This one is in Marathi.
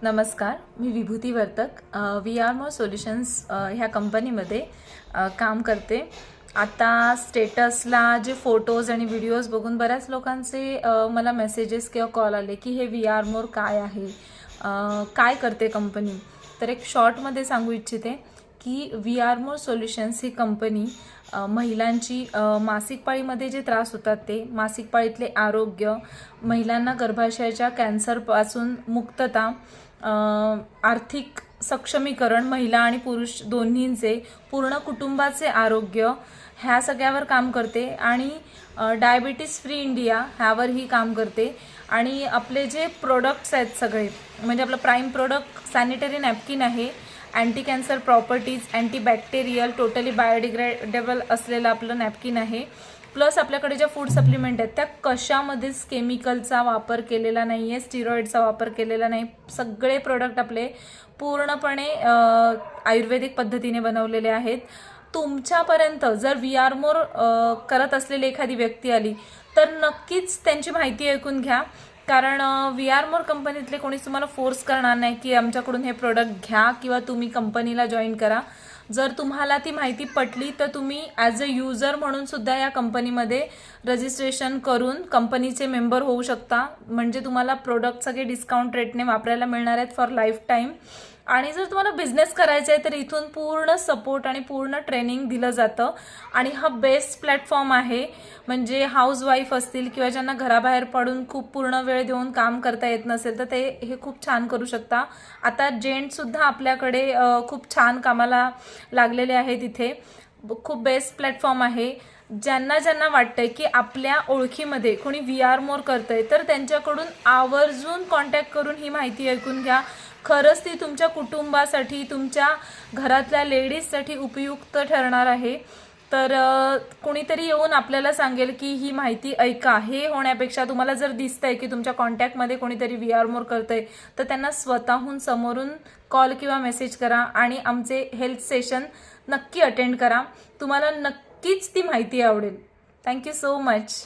नमस्कार, मी Vibhuti Vartak we are more solutions ह्या कंपनीमध्ये काम करते। आता स्टेटसला जे फोटोज आणि व्हिडिओज बघून बऱ्याच लोकांचे मला मेसेजेस किंवा कॉल आले की हे वी आर मोर काय आहे, काय करते कंपनी। तर एक शॉर्टमध्ये सांगू इच्छिते की वी आर मोर सोल्युशन्स ही कंपनी महिलांची मासिक पाळीमध्ये जे त्रास होतात ते मासिक पाळीतले आरोग्य, महिलांना गर्भाशयाच्या कॅन्सरपासून मुक्तता, आर्थिक सक्षमीकरण, महिला आणि पुरुष दोन्हींचे, पूर्ण कुटुंबाचे आरोग्य ह्या सगळ्यावर काम करते आणि डायबिटीज फ्री इंडिया ह्यावरही काम करते। आणि आपले जे प्रोडक्ट्स आहेत सगळे म्हणजे आपलं प्राईम प्रोडक्ट सॅनिटरी नॅपकिन आहे, anti cancer properties, antibacterial, totally biodegradable असलेलं आपलं नॅपकिन आहे। प्लस आपल्याकडे ज्या फूड सप्लिमेंट आहेत त्या कशामध्येच केमिकलचा वापर केलेला नाही आहे, स्टिरॉइडचा वापर केलेला नाही। सगळे प्रोडक्ट आपले पूर्णपणे आयुर्वेदिक पद्धतीने बनवलेले आहेत। तुमच्यापर्यंत जर वी आर मोर करत असलेली एखादी व्यक्ती आली तर नक्कीच त्यांची माहिती ऐकून घ्या, कारण वी आर मोर कंपनीतले कोणीच तुम्हाला फोर्स करणार नाही की आमच्याकडून हे प्रोडक्ट घ्या किंवा तुम्ही कंपनीला जॉईन करा। जर तुम्हाला ती माहिती पटली तर तुम्ही ॲज अ यूजर म्हणून सुद्धा या कंपनीमध्ये रजिस्ट्रेशन करून कंपनीचे मेंबर होऊ शकता। म्हणजे तुम्हाला प्रोडक्ट सगळे डिस्काउंट रेटने वापरायला मिळणार आहेत फॉर लाईफ टाईम। आणि जर तुम्हाला बिझनेस करायचा आहे तर इथून पूर्ण सपोर्ट आणि पूर्ण ट्रेनिंग दिलं जातं। आणि हा बेस्ट प्लॅटफॉर्म आहे, म्हणजे हाऊसवाईफ असतील किंवा ज्यांना घराबाहेर पडून खूप पूर्ण वेळ देऊन काम करता येत नसेल तर ते हे खूप छान करू शकता। आता जेंट्ससुद्धा आपल्याकडे खूप छान कामाला लागलेले आहेत इथे। खूप बेस्ट प्लॅटफॉर्म आहे। ज्यांना ज्यांना वाटतंय की आपल्या ओळखीमध्ये कोणी वी आर मोर करतंय तर त्यांच्याकडून आवर्जून कॉन्टॅक्ट करून ही माहिती ऐकून घ्या। खरंच ती तुमच्या कुटुंबासाठी, तुमच्या घरातल्या लेडीजसाठी उपयुक्त ठरणार आहे। तर कोणीतरी येऊन आपल्याला सांगेल की ही माहिती ऐका, हे होण्यापेक्षा तुम्हाला जर दिसतंय की तुमच्या कॉन्टॅक्टमध्ये कोणीतरी वी आर मोर करतंय तर त्यांना स्वतःहून समोरून कॉल किंवा मेसेज करा आणि आमचे हेल्थ सेशन नक्की अटेंड करा। तुम्हाला नक्कीच ती माहिती आवडेल। Thank you so much.